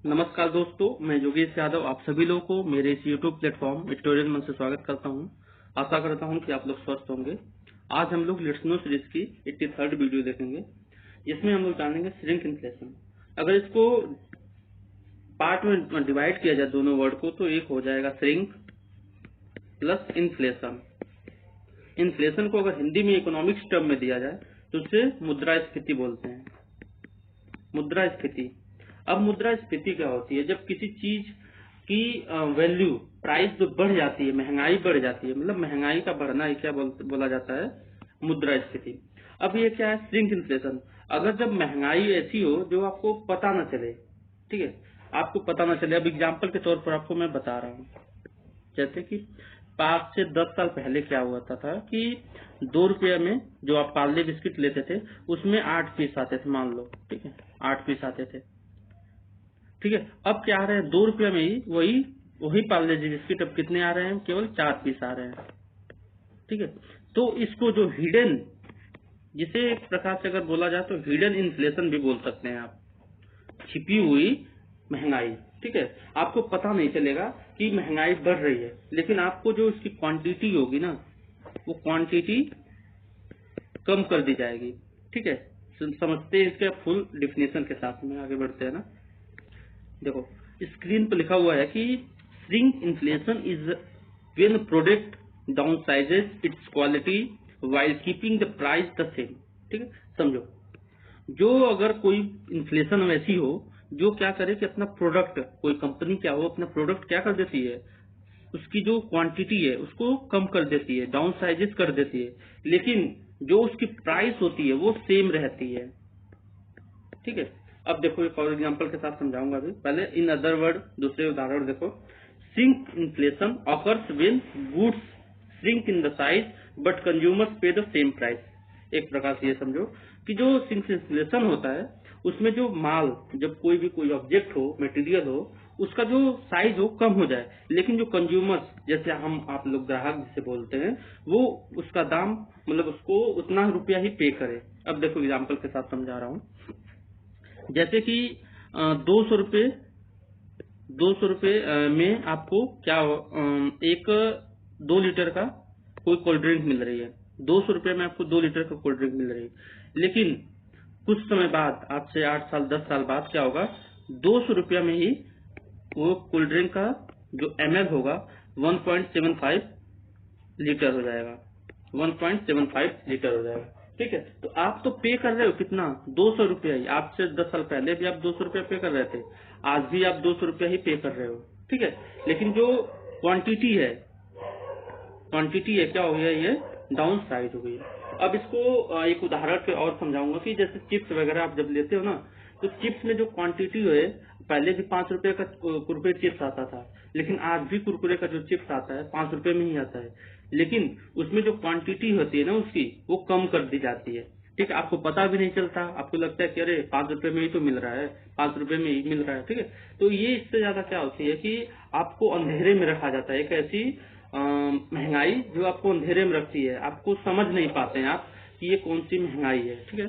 नमस्कार दोस्तों, मैं योगेश यादव आप सभी लोगों को मेरे इस YouTube प्लेटफॉर्म एडिटोरियल मन से स्वागत करता हूं। आशा करता हूं कि आप लोग स्वस्थ होंगे। आज हम लोग लेट्स नो सीरीज की 83rd वीडियो देखेंगे, जिसमें हम लोग जानेंगे श्रिंक इन्फ्लेशन। अगर इसको पार्ट में डिवाइड किया जाए दोनों वर्ड को, तो एक हो जाएगा श्रिंक प्लस इन्फ्लेशन। इन्फ्लेशन को अगर हिंदी में इकोनॉमिक्स टर्म में दिया जाए तो उसे मुद्रास्फीति बोलते हैं। मुद्रास्फीति। अब मुद्रास्फीति क्या होती है? जब किसी चीज की वैल्यू, प्राइस जो बढ़ जाती है, महंगाई बढ़ जाती है, मतलब महंगाई का बढ़ना ही क्या बोला जाता है? मुद्रास्फीति। अब ये क्या है? Shrink inflation. अगर जब महंगाई ऐसी हो जो आपको पता न चले, ठीक है, आपको पता न चले। अब एग्जाम्पल के तौर पर आपको मैं बता रहा हूँ, जैसे कि 5 से 10 साल पहले क्या हुआ था कि 2 रुपये में जो आप पार्ले बिस्किट लेते थे उसमें 8 पीस आते थे, मान लो, ठीक है, 8 पीस आते थे, ठीक है। अब क्या आ रहे हैं? 2 रुपये में ही वही पार्ले जी बिस्किट अब कितने आ रहे हैं? केवल 4 पीस आ रहे हैं, ठीक है। तो इसको जो हिडन, जिसे एक प्रकार से अगर बोला जाए तो हिडन इन्फ्लेशन भी बोल सकते हैं आप, छिपी हुई महंगाई, ठीक है। आपको पता नहीं चलेगा कि महंगाई बढ़ रही है, लेकिन आपको जो इसकी क्वांटिटी होगी ना, वो क्वांटिटी कम कर दी जाएगी, ठीक है। समझते हैं इसके फुल डिफिनेशन के साथ में आगे बढ़ते हैं ना। देखो, स्क्रीन पर लिखा हुआ है कि shrink inflation is when product down sizes it's quality while keeping the price the same, ठीक है। समझो, जो अगर कोई इन्फ्लेशन वैसी हो जो क्या करे कि अपना प्रोडक्ट, कोई कंपनी क्या हो, अपना प्रोडक्ट क्या कर देती है, उसकी जो क्वांटिटी है उसको कम कर देती है, डाउन साइजेस कर देती है, लेकिन जो उसकी प्राइस होती है वो सेम रहती है, ठीक है। अब देखो, एक और एग्जांपल के साथ समझाऊंगा अभी। पहले इन अदर वर्ड, दूसरे उदाहरण देखो। Shrink inflation occurs when goods shrink in the size but consumers पे द सेम प्राइस। एक प्रकार से ये समझो कि जो श्रिंक इन्फ्लेशन होता है उसमें जो माल, जब कोई ऑब्जेक्ट हो, मटेरियल हो, उसका जो साइज हो कम हो जाए, लेकिन जो कंज्यूमर्स, जैसे हम आप लोग ग्राहक जिसे बोलते हैं, वो उसका दाम, मतलब उसको उतना रुपया ही पे करे। अब देखो एग्जाम्पल के साथ समझा रहा हूँ। जैसे कि 200 रुपये में आपको क्या एक 2 लीटर का कोई कोल्ड ड्रिंक मिल रही है। 200 रुपये में आपको 2 लीटर का कोल्ड ड्रिंक मिल रही है, लेकिन कुछ समय बाद, आज से 8 साल 10 साल बाद क्या होगा? 200 रुपया में ही वो कोल्ड ड्रिंक का जो ml होगा 1.75 लीटर हो जाएगा, 1.75 लीटर हो जाएगा, ठीक है। तो आप तो पे कर रहे हो कितना? 200 रुपया ही। आज से 10 साल पहले भी आप 200 रुपया पे कर रहे थे, आज भी आप 200 रुपया ही पे कर रहे हो, ठीक है। लेकिन जो क्वांटिटी है क्या हो गया? ये डाउन साइज हो गई। अब इसको एक उदाहरण पे और समझाऊंगा कि जैसे चिप्स वगैरह आप जब लेते हो ना, तो चिप्स में जो क्वांटिटी है, पहले भी 5 रुपए का कुरकुरे चिप्स आता था, लेकिन आज भी कुरकुरे का जो चिप्स आता है 5 रुपए में ही आता है, लेकिन उसमें जो क्वांटिटी होती है ना उसकी, वो कम कर दी जाती है, ठीक है। आपको पता भी नहीं चलता, आपको लगता है कि अरे 5 रुपए में ही तो मिल रहा है, 5 रुपए में ही मिल रहा है, ठीक है। तो ये इससे ज्यादा क्या होती है कि आपको अंधेरे में रखा जाता है। एक ऐसी महंगाई जो आपको अंधेरे में रखती है, आपको समझ नहीं पाते हैं आप कि ये कौन सी महंगाई है, ठीक है।